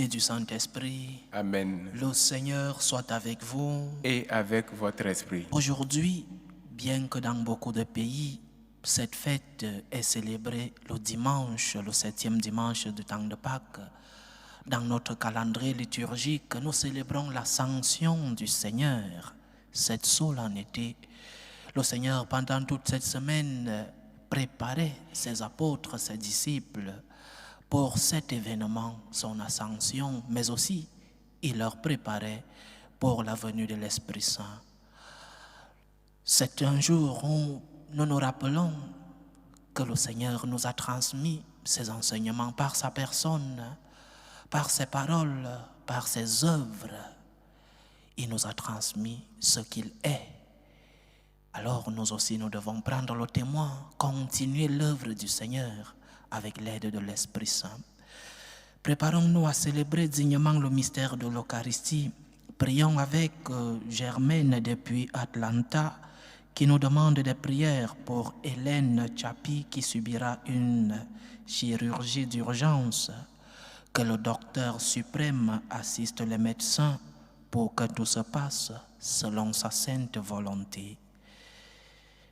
et du Saint-Esprit. Amen. Le Seigneur soit avec vous. Et avec votre esprit. Aujourd'hui, bien que dans beaucoup de pays, cette fête est célébrée le dimanche, le 7e dimanche du temps de Pâques, dans notre calendrier liturgique, nous célébrons l'ascension du Seigneur, cette solennité. Le Seigneur, pendant toute cette semaine, préparait ses apôtres, ses disciples, pour cet événement, son ascension, mais aussi il leur préparait pour la venue de l'Esprit Saint. C'est un jour où nous nous rappelons que le Seigneur nous a transmis ses enseignements par sa personne, par ses paroles, par ses œuvres. Il nous a transmis ce qu'il est. Alors nous aussi, nous devons prendre le témoin, continuer l'œuvre du Seigneur avec l'aide de l'Esprit Saint. Préparons-nous à célébrer dignement le mystère de l'Eucharistie. Prions avec Germaine depuis Atlanta qui nous demande des prières pour Hélène Chapi qui subira une chirurgie d'urgence. Que le docteur suprême assiste les médecins pour que tout se passe selon sa sainte volonté.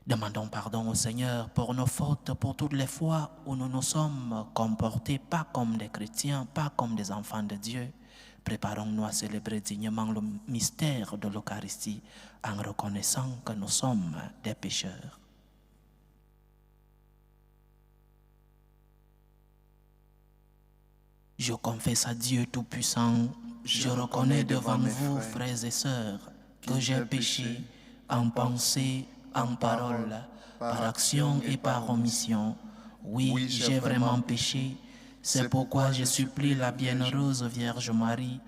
Demandons pardon au Seigneur pour nos fautes, pour toutes les fois où nous nous sommes comportés pas comme des chrétiens, pas comme des enfants de Dieu. Préparons-nous à célébrer dignement le mystère de l'Eucharistie en reconnaissant que nous sommes des pécheurs. Je confesse à Dieu Tout-Puissant, je reconnais devant vous, frères et sœurs, que j'ai péché en pensée, en parole, par action et par omission. Oui, j'ai vraiment péché. C'est pourquoi je supplie la bienheureuse Vierge Marie,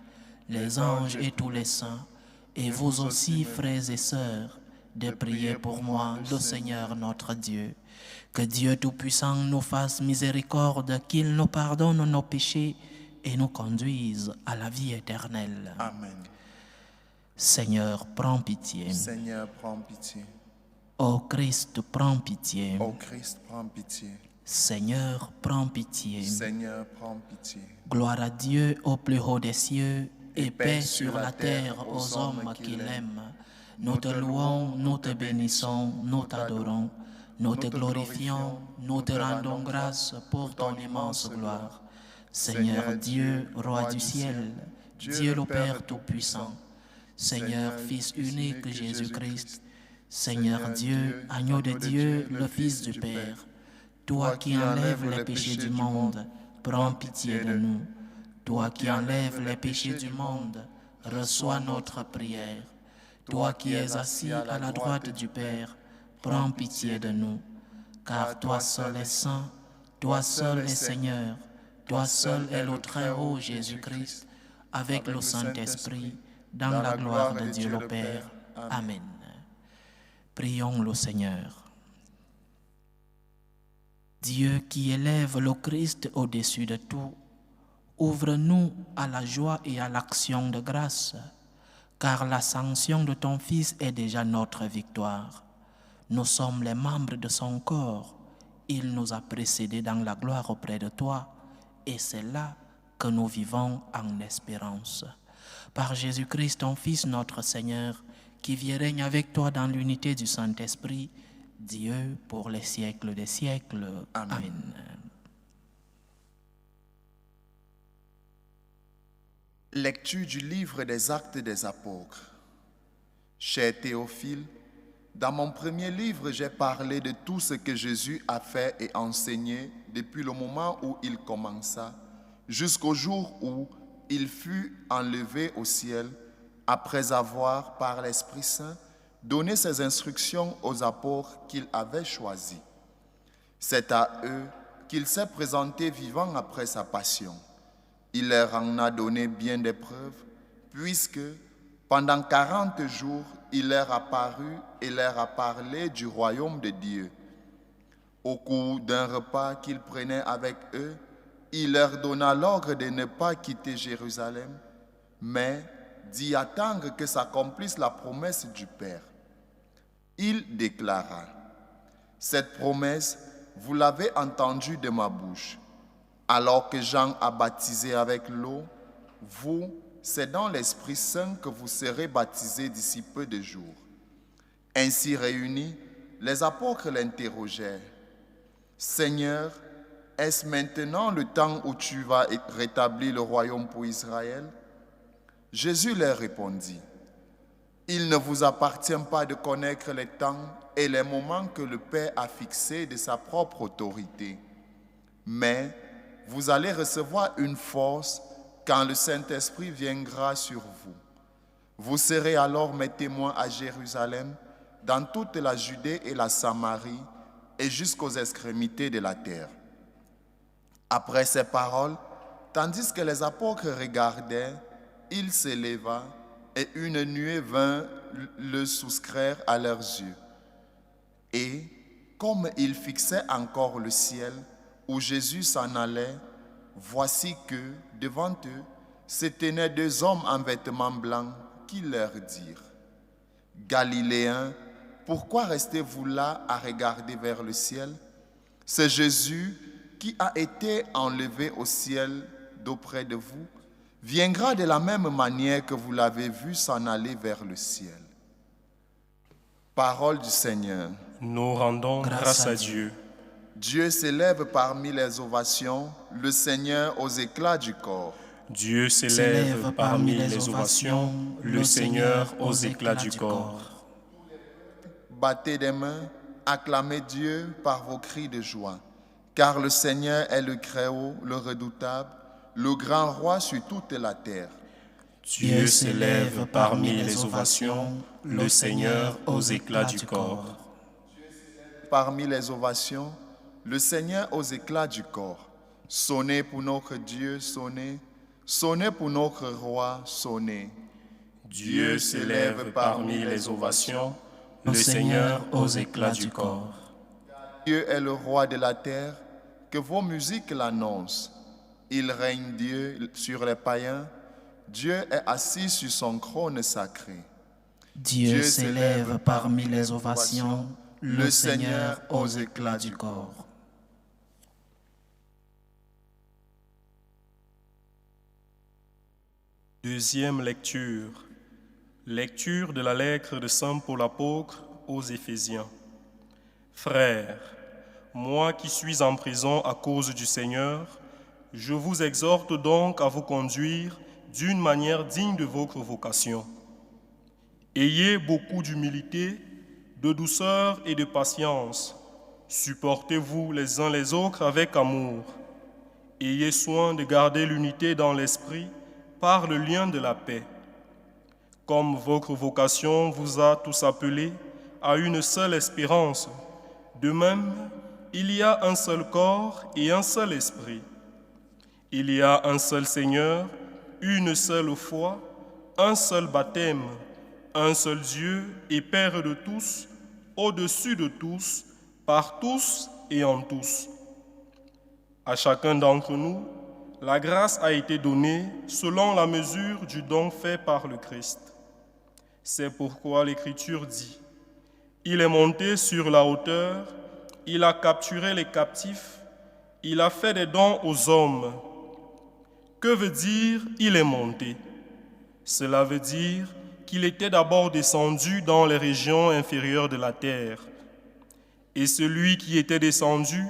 les anges et tous les saints, et vous aussi, frères et sœurs, de prier pour moi, le Seigneur notre Dieu. Que Dieu Tout-Puissant nous fasse miséricorde, qu'il nous pardonne nos péchés et nous conduise à la vie éternelle. Amen. Seigneur, prends pitié. Seigneur, prends pitié. Ô Christ, prends pitié. Ô Christ, prends pitié. Seigneur, prends pitié. Seigneur, prends pitié. Gloire à Dieu au plus haut des cieux et paix sur la terre aux hommes qui l'aiment. Nous te louons, nous te bénissons, nous t'adorons, nous te glorifions, nous te rendons grâce pour ton immense gloire. Seigneur Dieu, Roi du ciel, Dieu le Père Tout-Puissant, Seigneur Fils unique Jésus-Christ, Seigneur Dieu, Agneau de Dieu, le Fils du Père, toi qui enlèves les péchés du monde, prends pitié de nous. Toi qui enlèves les péchés du monde, reçois notre prière. Toi qui es assis à la droite du Père, prends pitié de nous. Car toi seul es saint, toi seul es Seigneur, toi seul est le Très-Haut Jésus-Christ, avec le Saint-Esprit, dans la gloire de Dieu le Père. Amen. Prions le Seigneur. Dieu qui élève le Christ au-dessus de tout, ouvre-nous à la joie et à l'action de grâce, car l'ascension de ton Fils est déjà notre victoire. Nous sommes les membres de son corps. Il nous a précédés dans la gloire auprès de toi, et c'est là que nous vivons en espérance. Par Jésus-Christ, ton Fils, notre Seigneur, qui vit et règne avec toi dans l'unité du Saint-Esprit, Dieu pour les siècles des siècles. Amen. Amen. Lecture du livre des Actes des Apôtres. Cher Théophile, dans mon premier livre, j'ai parlé de tout ce que Jésus a fait et enseigné depuis le moment où il commença, jusqu'au jour où il fut enlevé au ciel, après avoir, par l'Esprit Saint, donné ses instructions aux apôtres qu'il avait choisis. C'est à eux qu'il s'est présenté vivant après sa passion. Il leur en a donné bien des preuves, puisque pendant 40 jours, il leur a paru et leur a parlé du royaume de Dieu. Au cours d'un repas qu'il prenait avec eux, il leur donna l'ordre de ne pas quitter Jérusalem, mais d'y attendre que s'accomplisse la promesse du Père. Il déclara, « Cette promesse, vous l'avez entendue de ma bouche. Alors que Jean a baptisé avec l'eau, Vous, c'est dans l'Esprit Saint que vous serez baptisés d'ici peu de jours. » Ainsi réunis, les apôtres l'interrogèrent. « Seigneur, est-ce maintenant le temps où tu vas rétablir le royaume pour Israël ?» Jésus leur répondit. « Il ne vous appartient pas de connaître les temps et les moments que le Père a fixés de sa propre autorité. Mais vous allez recevoir une force quand le Saint-Esprit viendra sur vous. Vous serez alors mes témoins à Jérusalem, dans toute la Judée et la Samarie, et jusqu'aux extrémités de la terre. » Après ces paroles, tandis que les apôtres regardaient, il s'éleva et une nuée vint le soustraire à leurs yeux. Et, comme ils fixaient encore le ciel, où Jésus s'en allait, voici que, devant eux, se tenaient deux hommes en vêtements blancs qui leur dirent: « Galiléens, pourquoi restez-vous là à regarder vers le ciel? C'est Jésus qui a été enlevé au ciel d'auprès de vous, viendra de la même manière que vous l'avez vu s'en aller vers le ciel. » Parole du Seigneur. Nous rendons grâce à Dieu. Dieu s'élève parmi les ovations, le Seigneur aux éclats du corps. Dieu s'élève parmi les ovations, le Seigneur aux éclats du corps. Battez des mains, acclamez Dieu par vos cris de joie, car le Seigneur est le Très-Haut, le redoutable, le grand roi sur toute la terre. Dieu s'élève parmi les ovations, le Seigneur aux éclats du corps. Parmi les ovations, le Seigneur aux éclats du corps. Sonnez pour notre Dieu, sonnez. Sonnez pour notre roi, sonnez. Dieu s'élève parmi les ovations, le Seigneur aux éclats du corps. Dieu est le roi de la terre, que vos musiques l'annoncent. Il règne Dieu sur les païens. Dieu est assis sur son trône sacré. Dieu s'élève parmi les ovations, le Seigneur aux éclats du corps. Deuxième lecture. Lecture de la lettre de Saint Paul apôtre aux Éphésiens. Frères, moi qui suis en prison à cause du Seigneur, je vous exhorte donc à vous conduire d'une manière digne de votre vocation. Ayez beaucoup d'humilité, de douceur et de patience. Supportez-vous les uns les autres avec amour. Ayez soin de garder l'unité dans l'esprit par le lien de la paix. Comme votre vocation vous a tous appelés à une seule espérance, de même, il y a un seul corps et un seul esprit. Il y a un seul Seigneur, une seule foi, un seul baptême, un seul Dieu et Père de tous, au-dessus de tous, par tous et en tous. À chacun d'entre nous, la grâce a été donnée selon la mesure du don fait par le Christ. C'est pourquoi l'Écriture dit: « Il est monté sur la hauteur, il a capturé les captifs, il a fait des dons aux hommes. » Que veut dire « il est monté » ? Cela veut dire qu'il était d'abord descendu dans les régions inférieures de la terre. Et celui qui était descendu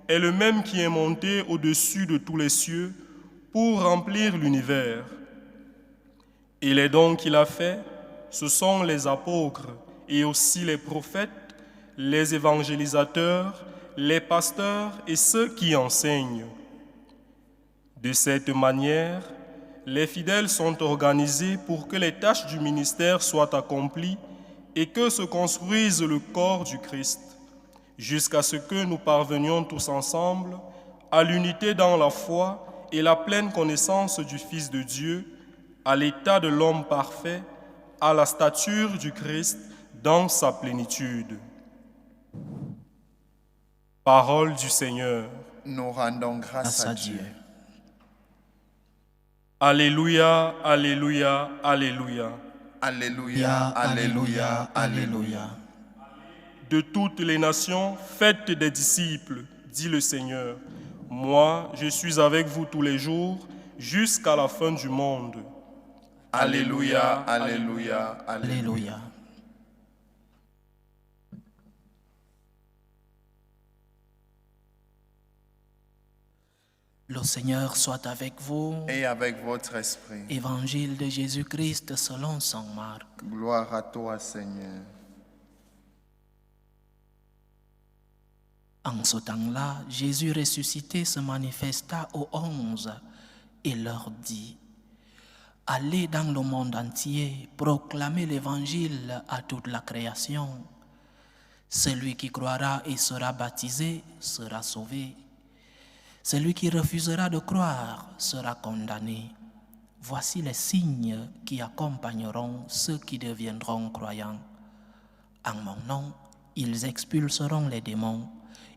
est le même qui est monté au-dessus de tous les cieux pour remplir l'univers. Et les dons qu'il a faits, ce sont les apôtres et aussi les prophètes, les évangélisateurs, les pasteurs et ceux qui enseignent. De cette manière, les fidèles sont organisés pour que les tâches du ministère soient accomplies et que se construise le corps du Christ, jusqu'à ce que nous parvenions tous ensemble à l'unité dans la foi et la pleine connaissance du Fils de Dieu, à l'état de l'homme parfait, à la stature du Christ dans sa plénitude. Parole du Seigneur. Nous rendons grâce à Dieu. Alléluia, alléluia, alléluia. Alléluia, alléluia, alléluia. De toutes les nations, faites des disciples, dit le Seigneur. Moi, je suis avec vous tous les jours, jusqu'à la fin du monde. Alléluia, alléluia, alléluia. Alléluia. Le Seigneur soit avec vous. Et avec votre esprit. Évangile de Jésus-Christ selon saint Marc. Gloire à toi, Seigneur. En ce temps-là, Jésus ressuscité se manifesta aux 11 et leur dit: Allez dans le monde entier, proclamez l'évangile à toute la création. Celui qui croira et sera baptisé sera sauvé. Celui qui refusera de croire sera condamné. Voici les signes qui accompagneront ceux qui deviendront croyants. En mon nom, ils expulseront les démons.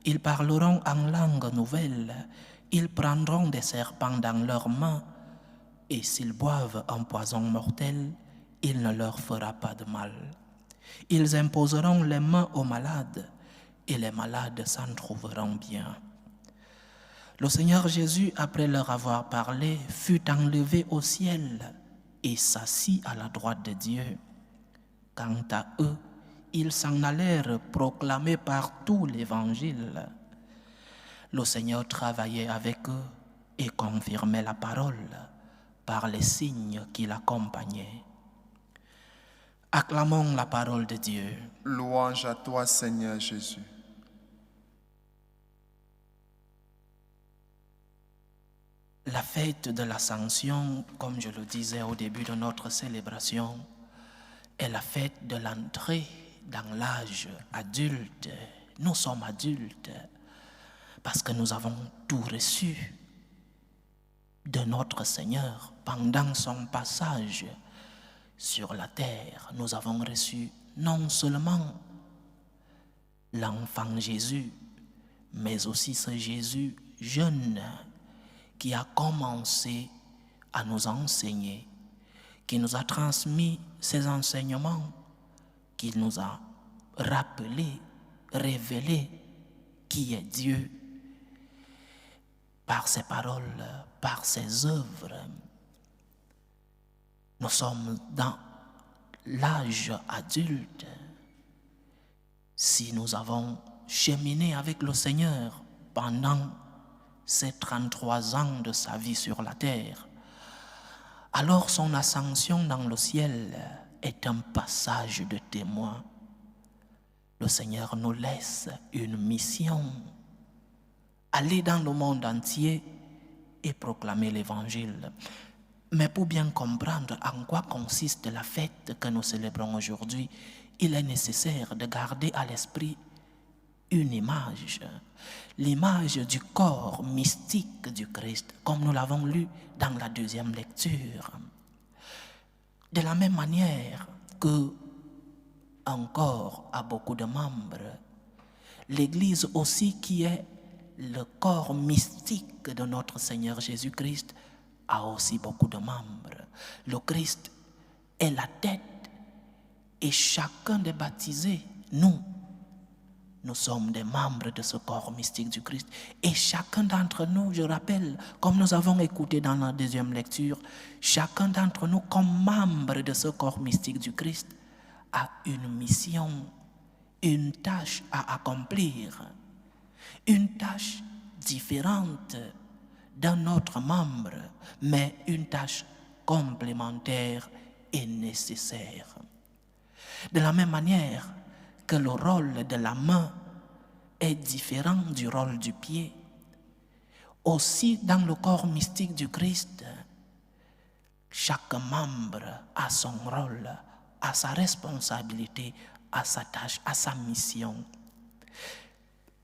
Ils parleront en langue nouvelle. Ils prendront des serpents dans leurs mains. Et s'ils boivent un poison mortel, il ne leur fera pas de mal. Ils imposeront les mains aux malades, et les malades s'en trouveront bien. Le Seigneur Jésus, après leur avoir parlé, fut enlevé au ciel et s'assit à la droite de Dieu. Quant à eux, ils s'en allèrent proclamer partout l'Évangile. Le Seigneur travaillait avec eux et confirmait la parole par les signes qui l'accompagnaient. Acclamons la parole de Dieu. Louange à toi, Seigneur Jésus. La fête de l'Ascension, comme je le disais au début de notre célébration, est la fête de l'entrée dans l'âge adulte. Nous sommes adultes parce que nous avons tout reçu de notre Seigneur pendant son passage sur la terre. Nous avons reçu non seulement l'enfant Jésus, mais aussi ce Jésus jeune qui a commencé à nous enseigner, qui nous a transmis ses enseignements, qui nous a rappelé, révélé qui est Dieu par ses paroles, par ses œuvres. Nous sommes dans l'âge adulte. Si nous avons cheminé avec le Seigneur pendant ces 33 ans de sa vie sur la terre, alors son ascension dans le ciel est un passage de témoin. Le Seigneur nous laisse une mission: aller dans le monde entier et proclamer l'Évangile. Mais pour bien comprendre en quoi consiste la fête que nous célébrons aujourd'hui, il est nécessaire de garder à l'esprit une image, l'image du corps mystique du Christ, comme nous l'avons lu dans la deuxième lecture. De la même manière que un corps a beaucoup de membres, l'Église aussi, qui est le corps mystique de notre Seigneur Jésus-Christ, a aussi beaucoup de membres. Le Christ est la tête et chacun des baptisés, nous sommes des membres de ce corps mystique du Christ. Et chacun d'entre nous, je rappelle, comme nous avons écouté dans la deuxième lecture, chacun d'entre nous, comme membre de ce corps mystique du Christ, a une mission, une tâche à accomplir, une tâche différente d'un autre membre, mais une tâche complémentaire et nécessaire. De la même manière que le rôle de la main est différent du rôle du pied, aussi dans le corps mystique du Christ, chaque membre a son rôle, a sa responsabilité, a sa tâche, a sa mission.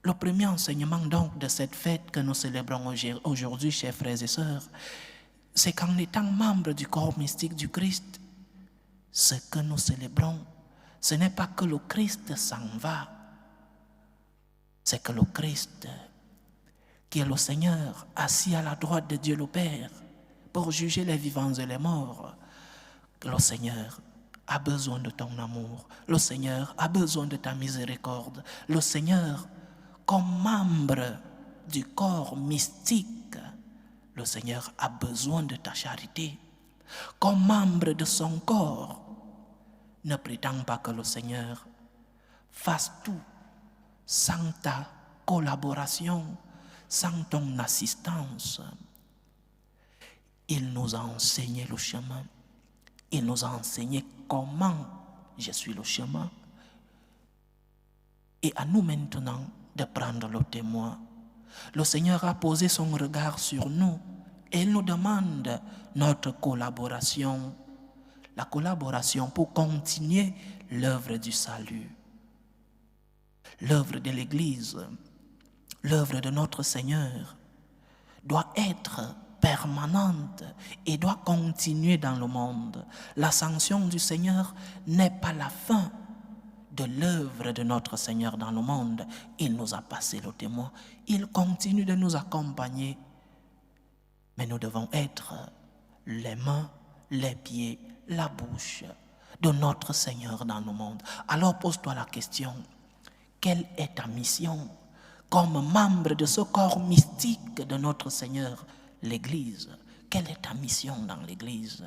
Le premier enseignement donc de cette fête que nous célébrons aujourd'hui, chers frères et sœurs, c'est qu'en étant membre du corps mystique du Christ, ce que nous célébrons, ce n'est pas que le Christ s'en va, c'est que le Christ, qui est le Seigneur, assis à la droite de Dieu le Père, pour juger les vivants et les morts, le Seigneur a besoin de ton amour, le Seigneur a besoin de ta miséricorde, le Seigneur, comme membre du corps mystique Le Seigneur a besoin de ta charité. Comme membre de son corps, ne prétends pas que le Seigneur fasse tout sans ta collaboration, sans ton assistance. Il nous a enseigné le chemin. Il nous a enseigné comment je suis le chemin. Et à nous maintenant de prendre le témoin. Le Seigneur a posé son regard sur nous et il nous demande notre collaboration. La collaboration pour continuer l'œuvre du salut. L'œuvre de l'Église, l'œuvre de notre Seigneur doit être permanente et doit continuer dans le monde. L'ascension du Seigneur n'est pas la fin de l'œuvre de notre Seigneur dans le monde. Il nous a passé le témoin. Il continue de nous accompagner. Mais nous devons être les mains, les pieds, la bouche de notre Seigneur dans le monde. Alors pose-toi la question, quelle est ta mission comme membre de ce corps mystique de notre Seigneur, l'Église? Quelle est ta mission dans l'Église?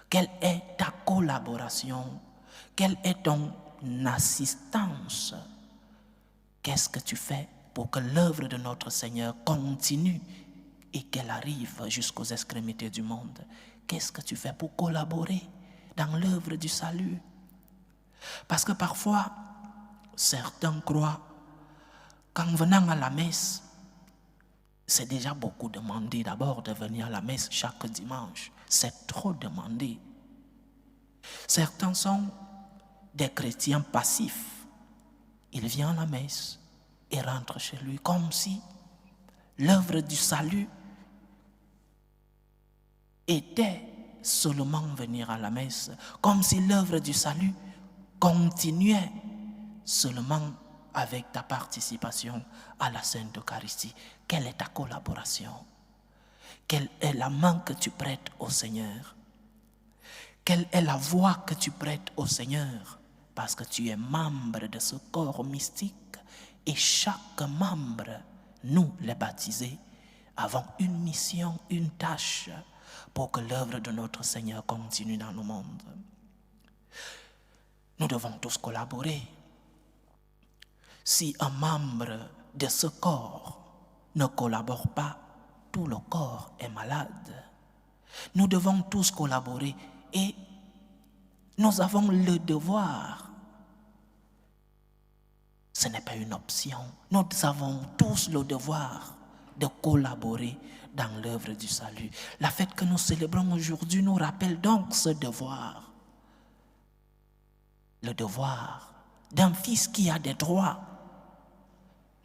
Quelle est ta collaboration? Quelle est ton assistance? Qu'est-ce que tu fais pour que l'œuvre de notre Seigneur continue et qu'elle arrive jusqu'aux extrémités du monde? Qu'est-ce que tu fais pour collaborer dans l'œuvre du salut? Parce que parfois, certains croient qu'en venant à la messe, c'est déjà beaucoup demandé d'abord de venir à la messe chaque dimanche. C'est trop demandé. Certains sont des chrétiens passifs. Ils viennent à la messe et rentrent chez lui comme si l'œuvre du salut était seulement venir à la messe, comme si l'œuvre du salut continuait seulement avec ta participation à la Sainte Eucharistie. Quelle est ta collaboration? Quelle est la main que tu prêtes au Seigneur? Quelle est la voix que tu prêtes au Seigneur? Parce que tu es membre de ce corps mystique et chaque membre, nous les baptisés, avons une mission, une tâche pour que l'œuvre de notre Seigneur continue dans le monde. Nous devons tous collaborer. Si un membre de ce corps ne collabore pas, tout le corps est malade. Nous devons tous collaborer et nous avons le devoir. Ce n'est pas une option. Nous avons tous le devoir de collaborer dans l'œuvre du salut. La fête que nous célébrons aujourd'hui nous rappelle donc ce devoir. Le devoir d'un fils qui a des droits,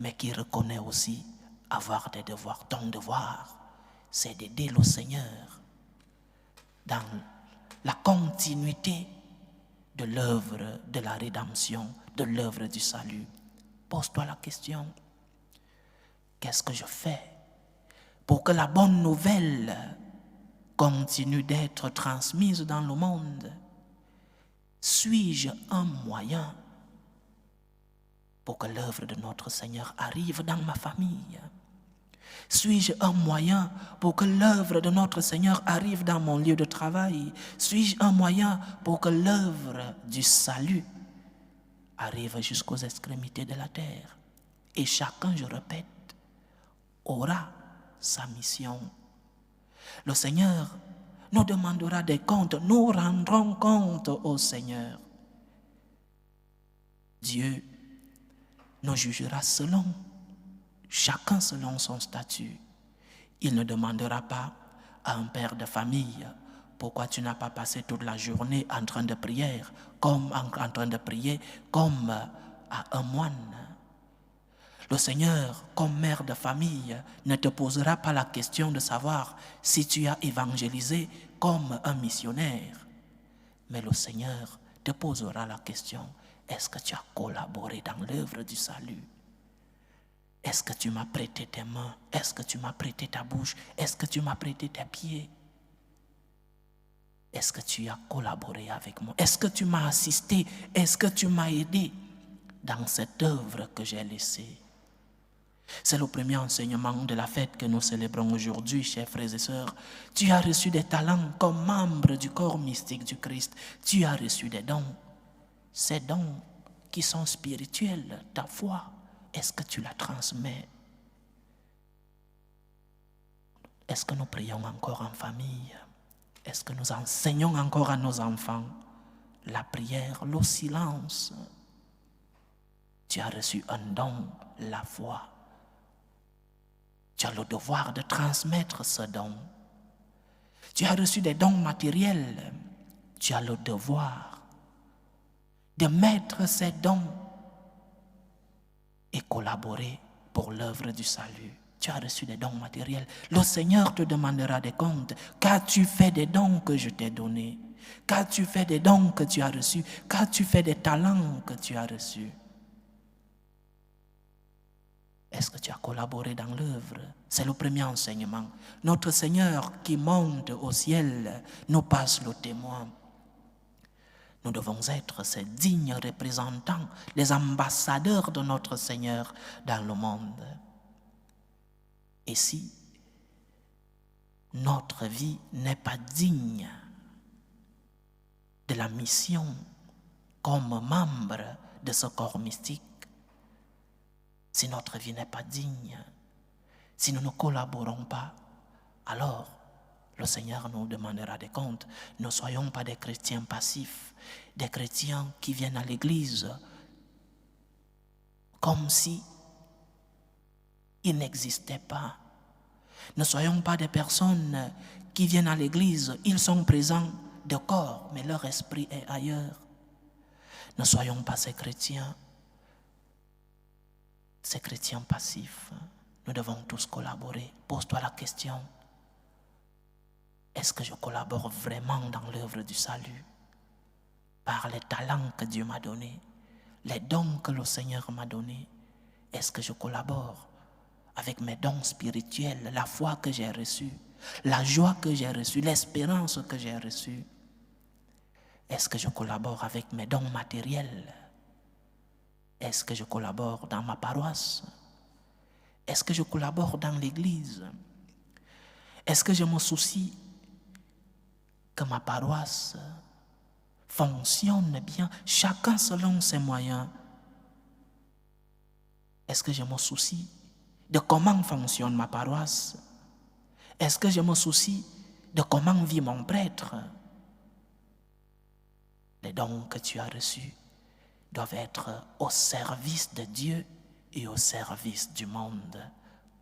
mais qui reconnaît aussi avoir des devoirs. Ton devoir, c'est d'aider le Seigneur dans la continuité de l'œuvre de la rédemption, de l'œuvre du salut. Pose-toi la question, qu'est-ce que je fais pour que la bonne nouvelle continue d'être transmise dans le monde? Suis-je un moyen pour que l'œuvre de notre Seigneur arrive dans ma famille? Suis-je un moyen pour que l'œuvre de notre Seigneur arrive dans mon lieu de travail? Suis-je un moyen pour que l'œuvre du salut arrive jusqu'aux extrémités de la terre? Et chacun, je répète, aura sa mission. Le Seigneur nous demandera des comptes, nous rendrons compte au Seigneur. Dieu nous jugera chacun selon son statut. Il ne demandera pas à un père de famille pourquoi tu n'as pas passé toute la journée en train de prier, comme à un moine. Le Seigneur, comme mère de famille, ne te posera pas la question de savoir si tu as évangélisé comme un missionnaire. Mais le Seigneur te posera la question, est-ce que tu as collaboré dans l'œuvre du salut? Est-ce que tu m'as prêté tes mains? Est-ce que tu m'as prêté ta bouche? Est-ce que tu m'as prêté tes pieds? Est-ce que tu as collaboré avec moi? Est-ce que tu m'as assisté? Est-ce que tu m'as aidé dans cette œuvre que j'ai laissée? C'est le premier enseignement de la fête que nous célébrons aujourd'hui, chers frères et sœurs. Tu as reçu des talents comme membre du corps mystique du Christ. Tu as reçu des dons. Ces dons qui sont spirituels, ta foi, est-ce que tu la transmets? Est-ce que nous prions encore en famille? Est-ce que nous enseignons encore à nos enfants la prière, le silence? Tu as reçu un don, la foi. Tu as le devoir de transmettre ce don. Tu as reçu des dons matériels. Tu as le devoir de mettre ces dons et collaborer pour l'œuvre du salut. Tu as reçu des dons matériels. Le Seigneur te demandera des comptes. Qu'as-tu fait des dons que je t'ai donnés? Qu'as-tu fait des dons que tu as reçus? Qu'as-tu fait des talents que tu as reçus? Est-ce que tu as collaboré dans l'œuvre? C'est le premier enseignement. Notre Seigneur qui monte au ciel nous passe le témoin. Nous devons être ces dignes représentants, les ambassadeurs de notre Seigneur dans le monde. Et si notre vie n'est pas digne de la mission comme membre de ce corps mystique, si notre vie n'est pas digne, si nous ne collaborons pas, alors le Seigneur nous demandera des comptes. Ne soyons pas des chrétiens passifs, des chrétiens qui viennent à l'église comme si ils n'existaient pas. Ne soyons pas des personnes qui viennent à l'église, ils sont présents de corps, mais leur esprit est ailleurs. Ne soyons pas ces chrétiens passifs. Nous devons tous collaborer. Pose-toi la question. Est-ce que je collabore vraiment dans l'œuvre du salut? Par les talents que Dieu m'a donnés, les dons que le Seigneur m'a donnés, est-ce que je collabore avec mes dons spirituels, la foi que j'ai reçue, la joie que j'ai reçue, l'espérance que j'ai reçue? Est-ce que je collabore avec mes dons matériels? Est-ce que je collabore dans ma paroisse? Est-ce que je collabore dans l'église? Est-ce que je me soucie que ma paroisse fonctionne bien, chacun selon ses moyens? Est-ce que je me soucie de comment fonctionne ma paroisse? Est-ce que je me soucie de comment vit mon prêtre? Les dons que tu as reçus doivent être au service de Dieu et au service du monde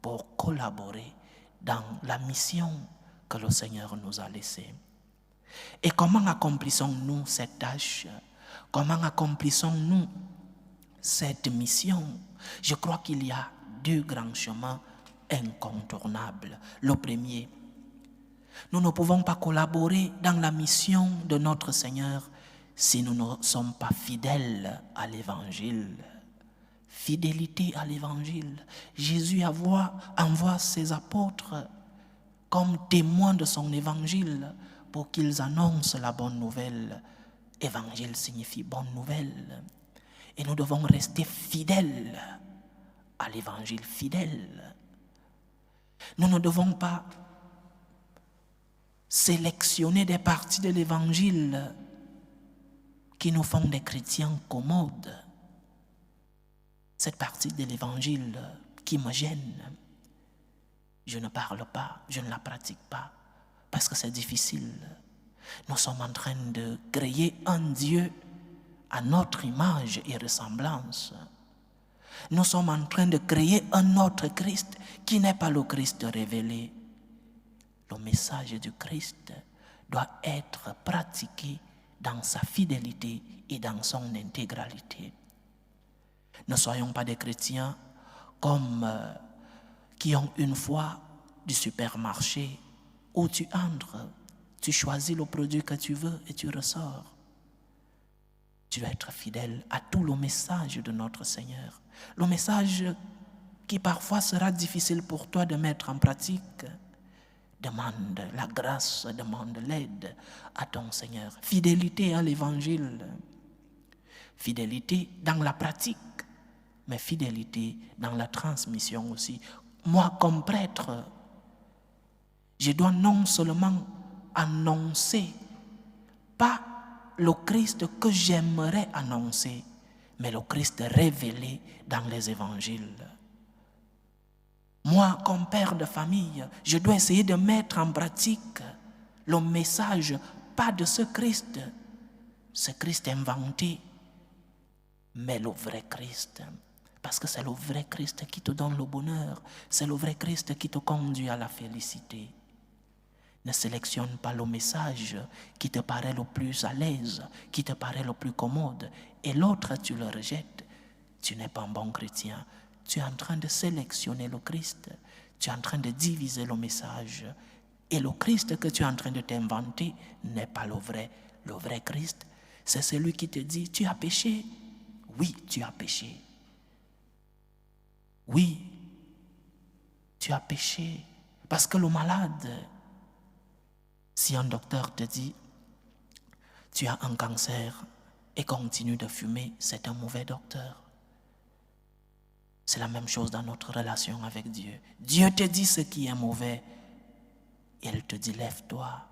pour collaborer dans la mission que le Seigneur nous a laissée. Et comment accomplissons-nous cette tâche? Comment accomplissons-nous cette mission? Je crois qu'il y a deux grands chemins incontournables. Le premier, nous ne pouvons pas collaborer dans la mission de notre Seigneur si nous ne sommes pas fidèles à l'Évangile. Fidélité à l'Évangile. Jésus envoie ses apôtres comme témoins de son Évangile pour qu'ils annoncent la bonne nouvelle. Évangile signifie bonne nouvelle. Et nous devons rester fidèles à l'Évangile, fidèles. Nous ne devons pas sélectionner des parties de l'Évangile qui nous font des chrétiens commodes. Cette partie de l'Évangile qui me gêne, je ne parle pas, je ne la pratique pas, parce que c'est difficile. Nous sommes en train de créer un Dieu à notre image et ressemblance. Nous sommes en train de créer un autre Christ qui n'est pas le Christ révélé. Le message du Christ doit être pratiqué dans sa fidélité et dans son intégralité. Ne soyons pas des chrétiens comme qui ont une foi du supermarché où tu entres, tu choisis le produit que tu veux et tu ressors. Tu dois être fidèle à tout le message de notre Seigneur. Le message qui parfois sera difficile pour toi de mettre en pratique. Demande la grâce, demande l'aide à ton Seigneur. Fidélité à l'Évangile. Fidélité dans la pratique. mais fidélité dans la transmission aussi. Moi, comme prêtre, je dois non seulement annoncer, pas le Christ que j'aimerais annoncer, mais le Christ révélé dans les évangiles. Moi, comme père de famille, je dois essayer de mettre en pratique le message, pas de ce Christ inventé, mais le vrai Christ. Parce que c'est le vrai Christ qui te donne le bonheur, c'est le vrai Christ qui te conduit à la félicité. Ne sélectionne pas le message qui te paraît le plus à l'aise, qui te paraît le plus commode, et l'autre tu le rejettes. Tu n'es pas un bon chrétien. Tu es en train de sélectionner le Christ. Tu es en train de diviser le message. Et le Christ que tu es en train de t'inventer n'est pas le vrai. Le vrai Christ, c'est celui qui te dit, tu as péché. Oui, tu as péché. Oui, tu as péché. Parce que le malade, si un docteur te dit, tu as un cancer et continue de fumer, c'est un mauvais docteur. C'est la même chose dans notre relation avec Dieu. Dieu te dit ce qui est mauvais. Il te dit, lève-toi.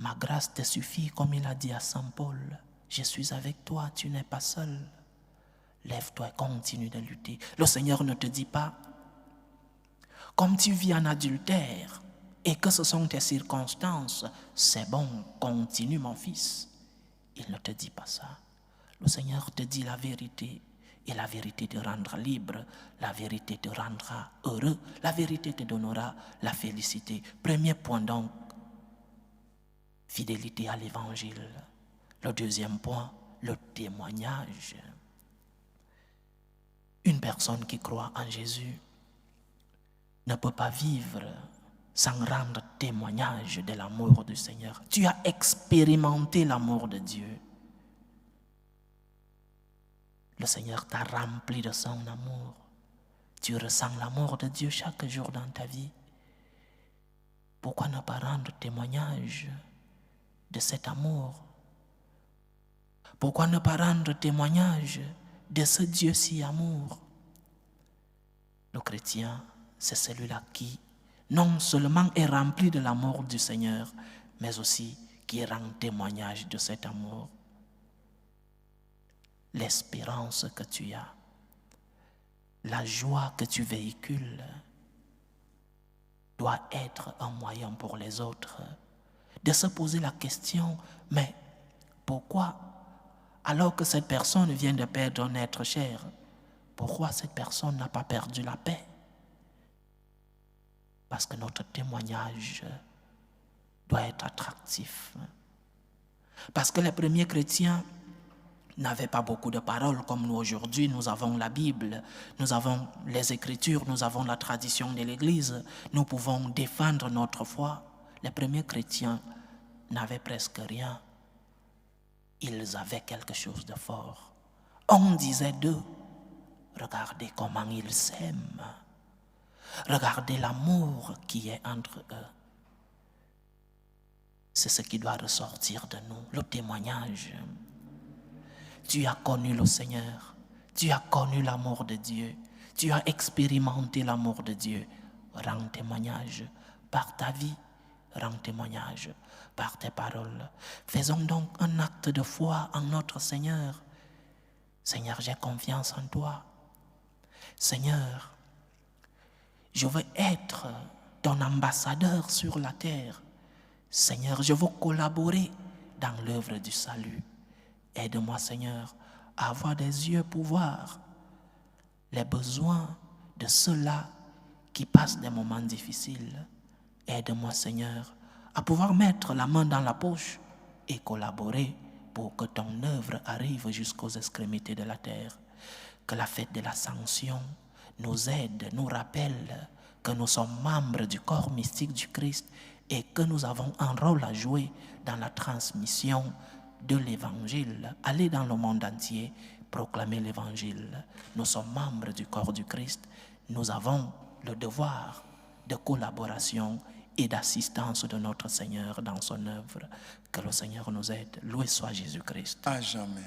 Ma grâce te suffit, comme il a dit à Saint Paul. Je suis avec toi, tu n'es pas seul. Lève-toi et continue de lutter. Le Seigneur ne te dit pas, comme tu vis en adultère et que ce sont tes circonstances, c'est bon, continue mon fils. Il ne te dit pas ça. Le Seigneur te dit la vérité. Et la vérité te rendra libre, la vérité te rendra heureux, la vérité te donnera la félicité. Premier point donc, fidélité à l'évangile. Le deuxième point, le témoignage. Une personne qui croit en Jésus ne peut pas vivre sans rendre témoignage de l'amour du Seigneur. Tu as expérimenté l'amour de Dieu. Le Seigneur t'a rempli de son amour. Tu ressens l'amour de Dieu chaque jour dans ta vie. Pourquoi ne pas rendre témoignage de cet amour? Pourquoi ne pas rendre témoignage de ce Dieu si amour? Le chrétien, c'est celui-là qui non seulement est rempli de l'amour du Seigneur, mais aussi qui rend témoignage de cet amour. L'espérance que tu as, la joie que tu véhicules doit être un moyen pour les autres de se poser la question, mais pourquoi, alors que cette personne vient de perdre un être cher, pourquoi cette personne n'a pas perdu la paix? Parce que notre témoignage doit être attractif. Parce que les premiers chrétiens n'avaient pas beaucoup de paroles comme nous aujourd'hui. Nous avons la Bible, nous avons les Écritures, nous avons la tradition de l'Église. Nous pouvons défendre notre foi. Les premiers chrétiens n'avaient presque rien. Ils avaient quelque chose de fort. On disait d'eux, regardez comment ils s'aiment. Regardez l'amour qui est entre eux. C'est ce qui doit ressortir de nous, le témoignage. Tu as connu le Seigneur, tu as connu l'amour de Dieu, tu as expérimenté l'amour de Dieu. Rends témoignage par ta vie, rends témoignage par tes paroles. Faisons donc un acte de foi en notre Seigneur. Seigneur, j'ai confiance en toi. Seigneur, je veux être ton ambassadeur sur la terre. Seigneur, je veux collaborer dans l'œuvre du salut. Aide-moi, Seigneur, à avoir des yeux pour voir les besoins de ceux-là qui passent des moments difficiles. Aide-moi, Seigneur, à pouvoir mettre la main dans la poche et collaborer pour que ton œuvre arrive jusqu'aux extrémités de la terre. Que la fête de l'Ascension nous aide, nous rappelle que nous sommes membres du corps mystique du Christ et que nous avons un rôle à jouer dans la transmission de l'Évangile. Aller dans le monde entier, proclamer l'Évangile. Nous sommes membres du corps du Christ. Nous avons le devoir de collaboration et d'assistance de notre Seigneur dans son œuvre. Que le Seigneur nous aide. Loué soit Jésus-Christ. À jamais.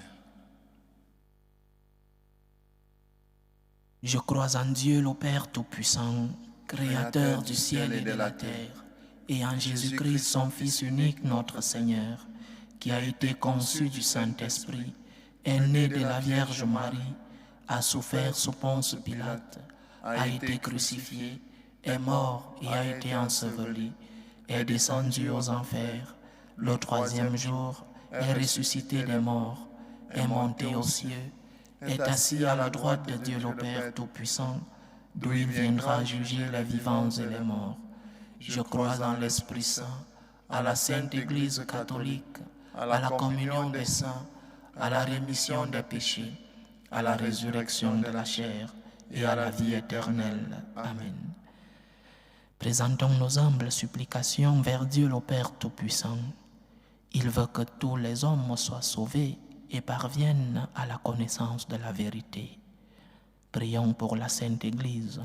Je crois en Dieu le Père Tout-Puissant, Créateur du ciel et de la terre, et en Jésus-Christ, son Fils unique, notre Seigneur, qui a été conçu du Saint-Esprit, est né de la Vierge Marie, a souffert sous Ponce Pilate, a été crucifié, est mort et a été enseveli, est descendu aux enfers, le troisième jour est ressuscité des morts, est monté aux cieux, est assis à la droite de Dieu le Père Tout-Puissant, d'où il viendra juger les vivants et les morts. Je crois dans l'Esprit Saint, à la Sainte Église catholique, à la communion des saints, à la rémission des péchés, à la résurrection de la chair et à la vie éternelle. Amen. Présentons nos humbles supplications vers Dieu le Père Tout-Puissant. Il veut que tous les hommes soient sauvés et parviennent à la connaissance de la vérité. Prions pour la Sainte Église,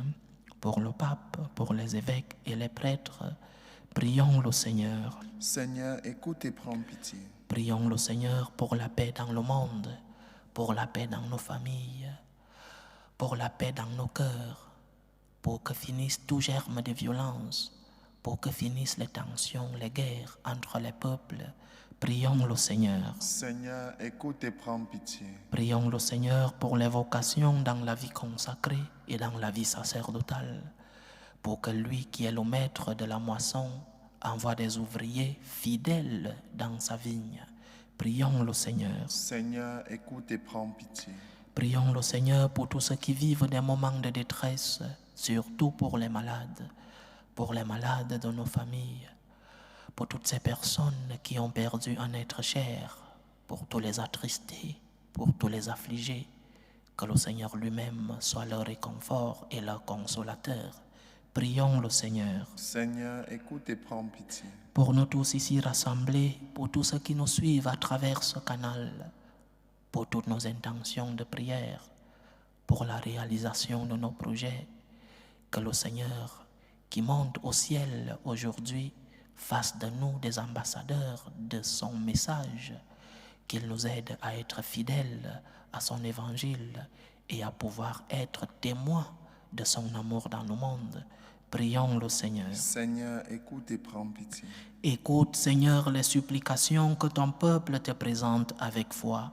pour le pape, pour les évêques et les prêtres. Prions le Seigneur. Seigneur, écoute et prends pitié. Prions le Seigneur pour la paix dans le monde, pour la paix dans nos familles, pour la paix dans nos cœurs, pour que finisse tout germe de violence, pour que finissent les tensions, les guerres entre les peuples. Prions le Seigneur. Seigneur, écoute et prends pitié. Prions le Seigneur pour les vocations dans la vie consacrée et dans la vie sacerdotale, pour que lui qui est le maître de la moisson envoie des ouvriers fidèles dans sa vigne. Prions le Seigneur. Seigneur, écoute et prends pitié. Prions le Seigneur pour tous ceux qui vivent des moments de détresse, surtout pour les malades de nos familles, pour toutes ces personnes qui ont perdu un être cher, pour tous les attristés, pour tous les affligés, que le Seigneur lui-même soit leur réconfort et leur consolateur. Prions le Seigneur. Seigneur, écoute et prends pitié. Pour nous tous ici rassemblés, pour tous ceux qui nous suivent à travers ce canal, pour toutes nos intentions de prière, pour la réalisation de nos projets, que le Seigneur qui monte au ciel aujourd'hui fasse de nous des ambassadeurs de son message, qu'il nous aide à être fidèles à son évangile et à pouvoir être témoins de son amour dans le monde. Prions le Seigneur. Seigneur, écoute et prends pitié. Écoute, Seigneur, les supplications que ton peuple te présente avec foi.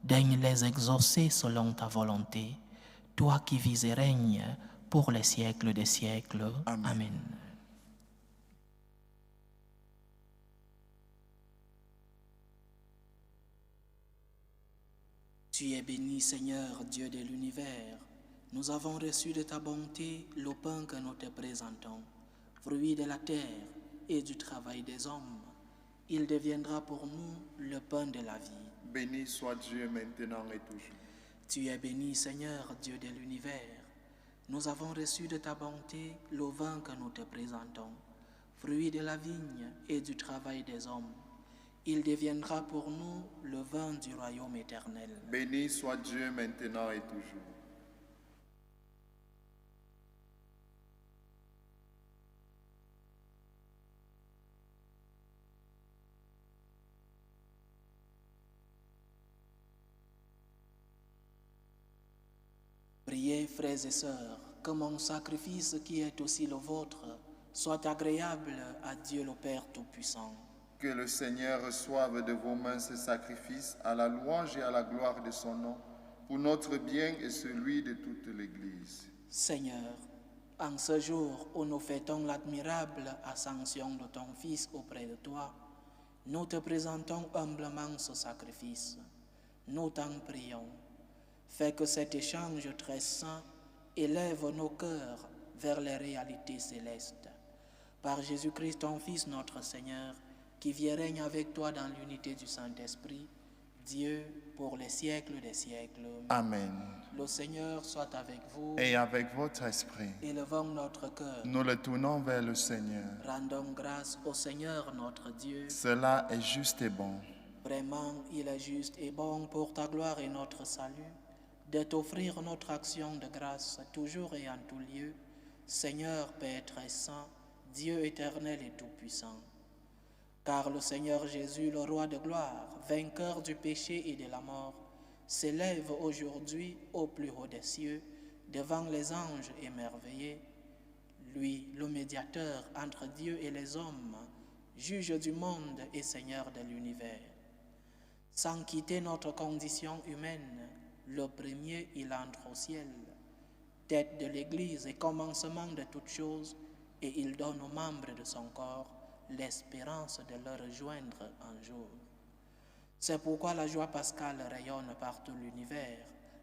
Daigne les exaucer selon ta volonté, toi qui vis et règnes pour les siècles des siècles. Amen. Amen. Tu es béni, Seigneur, Dieu de l'univers. Nous avons reçu de ta bonté le pain que nous te présentons, fruit de la terre et du travail des hommes. Il deviendra pour nous le pain de la vie. Béni soit Dieu maintenant et toujours. Tu es béni, Seigneur, Dieu de l'univers. Nous avons reçu de ta bonté le vin que nous te présentons, fruit de la vigne et du travail des hommes. Il deviendra pour nous le vin du royaume éternel. Béni soit Dieu maintenant et toujours. Priez, frères et sœurs, que mon sacrifice qui est aussi le vôtre soit agréable à Dieu le Père Tout-Puissant. Que le Seigneur reçoive de vos mains ce sacrifice à la louange et à la gloire de son nom, pour notre bien et celui de toute l'Église. Seigneur, en ce jour où nous fêtons l'admirable ascension de ton Fils auprès de toi, nous te présentons humblement ce sacrifice. Nous t'en prions. Fais que cet échange très saint élève nos cœurs vers les réalités célestes. Par Jésus-Christ, ton Fils, notre Seigneur, qui vit et règne avec toi dans l'unité du Saint-Esprit, Dieu, pour les siècles des siècles. Amen. Le Seigneur soit avec vous. Et avec votre esprit, Élevons notre cœur. nous le tournons vers le Seigneur. Rendons grâce au Seigneur notre Dieu. Cela est juste et bon. Vraiment, il est juste et bon pour ta gloire et notre salut, de t'offrir notre action de grâce toujours et en tout lieu, Seigneur Père très saint, Dieu éternel et tout-puissant. Car le Seigneur Jésus, le roi de gloire, vainqueur du péché et de la mort, s'élève aujourd'hui au plus haut des cieux devant les anges émerveillés, lui, le médiateur entre Dieu et les hommes, juge du monde et Seigneur de l'univers. Sans quitter notre condition humaine, le premier, il entre au ciel, tête de l'Église et commencement de toutes choses, et il donne aux membres de son corps l'espérance de le rejoindre un jour. C'est pourquoi la joie pascale rayonne par tout l'univers,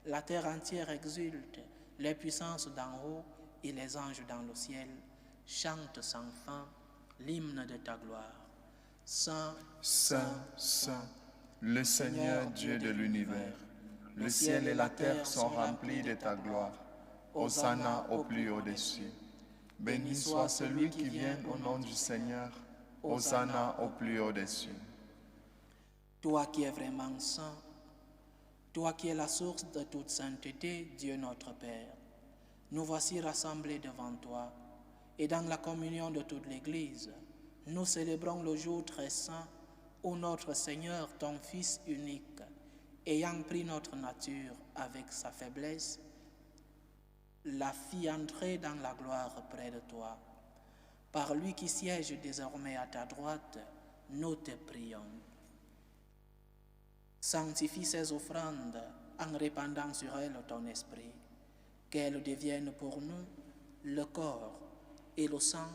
la terre entière exulte, les puissances d'en haut et les anges dans le ciel chantent sans fin l'hymne de ta gloire. Saint, Saint, Saint, le Seigneur Dieu de l'univers, le ciel et la terre sont remplis de ta gloire. Hosanna au plus haut des cieux. Béni soit celui qui vient au nom du Seigneur. Hosanna au plus haut des cieux. Toi qui es vraiment saint, toi qui es la source de toute sainteté, Dieu notre Père, nous voici rassemblés devant toi, et dans la communion de toute l'Église, nous célébrons le jour très saint où notre Seigneur, ton Fils unique, ayant pris notre nature avec sa faiblesse, la fit entrer dans la gloire près de toi. Par lui qui siège désormais à ta droite, nous te prions. Sanctifie ces offrandes en répandant sur elles ton esprit, qu'elles deviennent pour nous le corps et le sang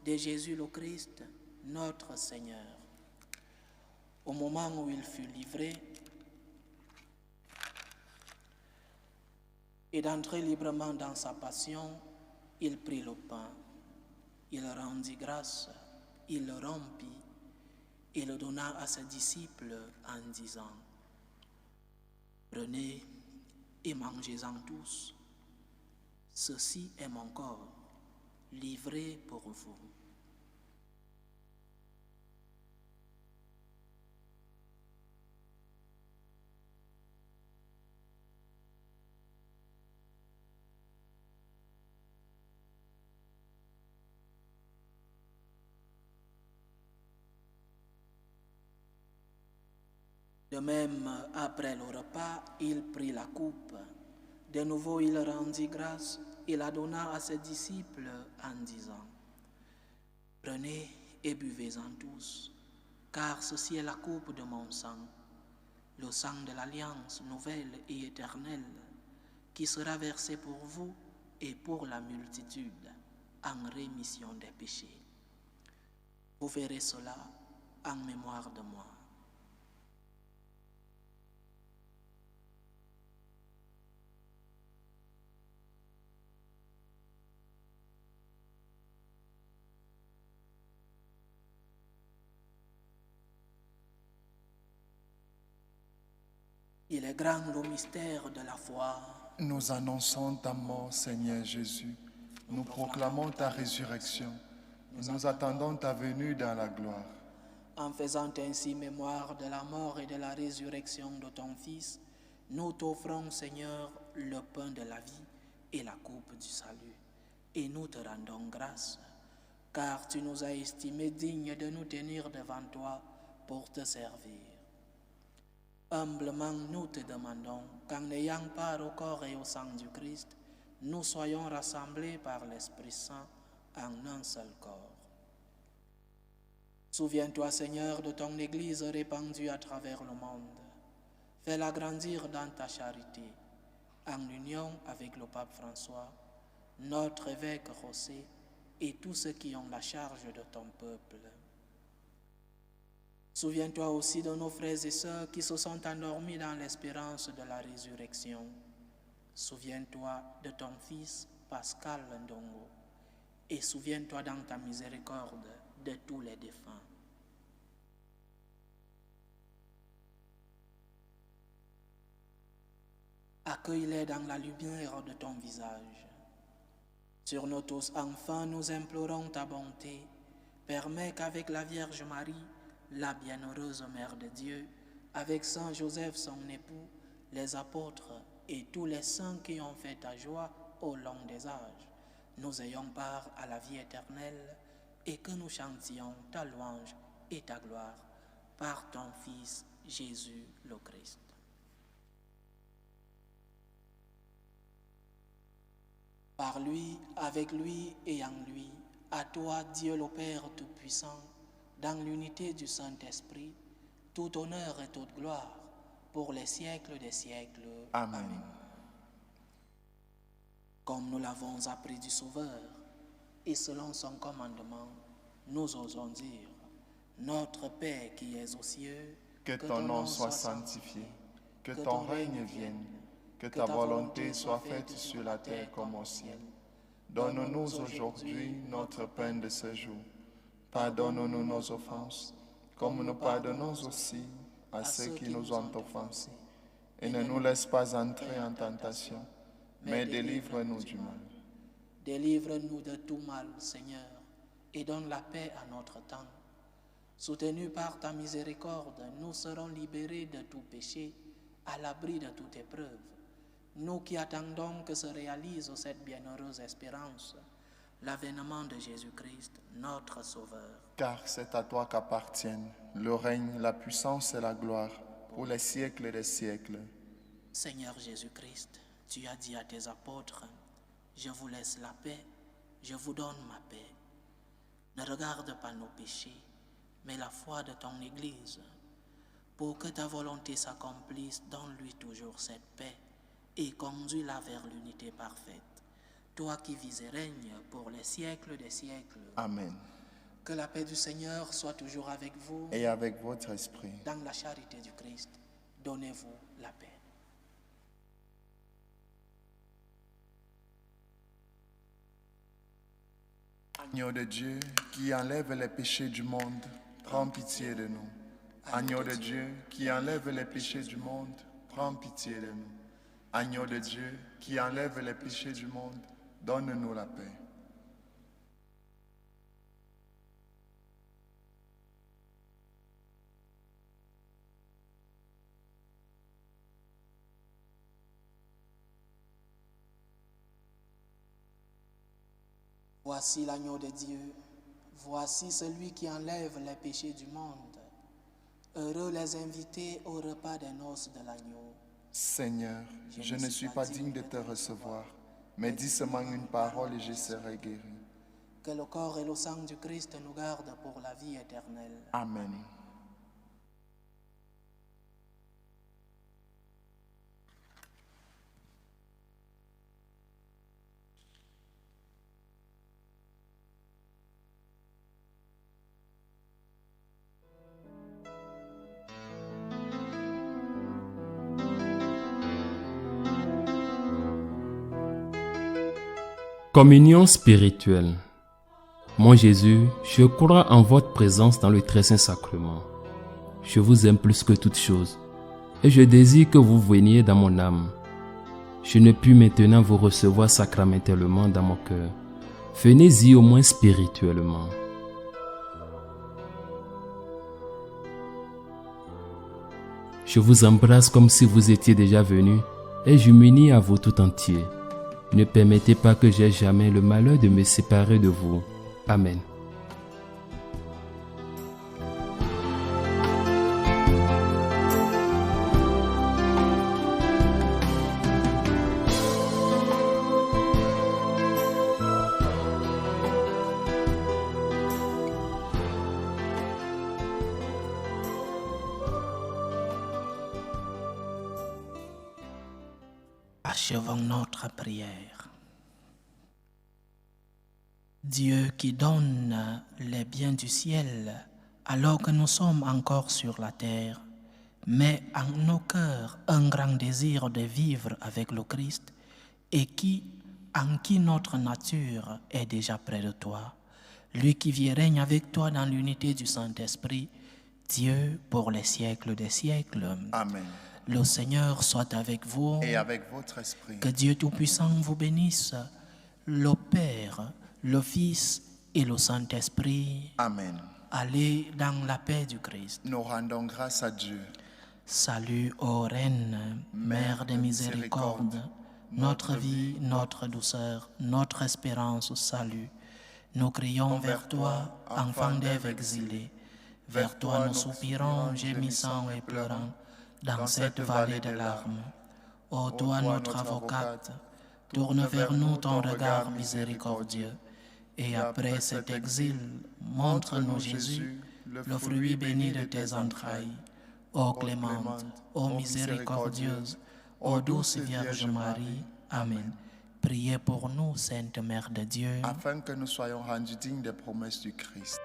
de Jésus le Christ, notre Seigneur. Au moment où il fut livré et d'entrer librement dans sa passion, il prit le pain, il rendit grâce, il le rompit et le donna à ses disciples en disant: Prenez et mangez-en tous. Ceci est mon corps, livré pour vous. De même, après le repas, il prit la coupe. De nouveau, il rendit grâce et la donna à ses disciples en disant: Prenez et buvez-en tous, car ceci est la coupe de mon sang, le sang de l'alliance nouvelle et éternelle, qui sera versé pour vous et pour la multitude en rémission des péchés. Vous ferez cela en mémoire de moi. Il est grand le mystère de la foi. Nous annonçons ta mort, Seigneur Jésus. Nous proclamons ta résurrection. Nous attendons ta venue dans la gloire. En faisant ainsi mémoire de la mort et de la résurrection de ton Fils, nous t'offrons, Seigneur, le pain de la vie et la coupe du salut. Et nous te rendons grâce, car tu nous as estimés dignes de nous tenir devant toi pour te servir. Humblement, nous te demandons qu'en ayant part au corps et au sang du Christ, nous soyons rassemblés par l'Esprit Saint en un seul corps. Souviens-toi, Seigneur, de ton Église répandue à travers le monde. Fais-la grandir dans ta charité, en union avec le pape François, notre évêque José et tous ceux qui ont la charge de ton peuple. Souviens-toi aussi de nos frères et sœurs qui se sont endormis dans l'espérance de la résurrection. Souviens-toi de ton Fils Pascal Ndongo et souviens-toi dans ta miséricorde de tous les défunts. Accueille-les dans la lumière de ton visage. Sur nous tous, enfin, nous implorons ta bonté. Permets qu'avec la Vierge Marie, la bienheureuse Mère de Dieu, avec Saint Joseph son époux, les apôtres et tous les saints qui ont fait ta joie au long des âges, nous ayons part à la vie éternelle et que nous chantions ta louange et ta gloire par ton Fils Jésus le Christ. Par lui, avec lui et en lui, à toi, Dieu le Père Tout-Puissant, dans l'unité du Saint-Esprit, tout honneur et toute gloire, pour les siècles des siècles. Amen. Comme nous l'avons appris du Sauveur, et selon son commandement, nous osons dire, Notre Père qui es aux cieux, Que ton nom soit sanctifié, que ton règne vienne, que ta volonté soit faite sur la terre comme au ciel. Donne-nous aujourd'hui notre pain de ce jour. Pardonne-nous nos offenses, comme nous pardonnons aussi à ceux qui nous ont offensés. Et ne nous laisse pas entrer en tentation, mais délivre-nous du mal. Délivre-nous de tout mal, Seigneur, et donne la paix à notre temps. Soutenus par ta miséricorde, nous serons libérés de tout péché, à l'abri de toute épreuve. Nous qui attendons que se réalise cette bienheureuse espérance, l'avènement de Jésus-Christ, notre Sauveur. Car c'est à toi qu'appartiennent le règne, la puissance et la gloire pour les siècles des siècles. Seigneur Jésus-Christ, tu as dit à tes apôtres, « Je vous laisse la paix, je vous donne ma paix. Ne regarde pas nos péchés, mais la foi de ton Église. Pour que ta volonté s'accomplisse, donne-lui toujours cette paix et conduis-la vers l'unité parfaite. Toi qui vis et règnes pour les siècles des siècles. Amen. Que la paix du Seigneur soit toujours avec vous. Et avec votre esprit. Dans la charité du Christ, donnez-vous la paix. Agneau de Dieu qui enlève les péchés du monde, prends pitié de nous. Agneau de Dieu qui enlève les péchés du monde, prends pitié de nous. Agneau de Dieu qui enlève les péchés du monde, donne-nous la paix. Voici l'agneau de Dieu, voici celui qui enlève les péchés du monde. Heureux les invités au repas des noces de l'agneau. Seigneur, je ne suis pas digne de te recevoir, mais dis seulement une parole et je serai guéri. Que le corps et le sang du Christ nous gardent pour la vie éternelle. Amen. Communion spirituelle. Mon Jésus, je crois en votre présence dans le très saint sacrement. Je vous aime plus que toute chose et je désire que vous veniez dans mon âme. Je ne puis maintenant vous recevoir sacramentellement dans mon cœur. Venez-y au moins spirituellement. Je vous embrasse comme si vous étiez déjà venu et je m'unis à vous tout entier. Ne permettez pas que j'aie jamais le malheur de me séparer de vous. Amen. Achevons notre prière. Dieu qui donne les biens du ciel alors que nous sommes encore sur la terre, met en nos cœurs un grand désir de vivre avec le Christ et en qui notre nature est déjà près de toi. Lui qui vit et règne avec toi dans l'unité du Saint-Esprit, Dieu pour les siècles des siècles. Amen. Le Seigneur soit avec vous. Et avec votre esprit. Que Dieu Tout-Puissant vous bénisse, le Père, le Fils et le Saint-Esprit. Amen. Allez dans la paix du Christ. Nous rendons grâce à Dieu. Salut, ô Reine, Mère de miséricorde, notre vie, notre douceur, notre espérance, salut. Nous crions vers toi, enfant d'Ève exilés. Vers toi nous soupirons, gémissant et pleurant, dans cette vallée de larmes. Ô toi notre avocate, Tourne vers nous ton regard miséricordieux, et après cet exil, montre-nous Jésus, le fruit béni de tes entrailles. Ô clémente, ô miséricordieuse, ô douce Vierge Marie. Amen. Priez pour nous, Sainte Mère de Dieu, afin que nous soyons rendus dignes des promesses du Christ.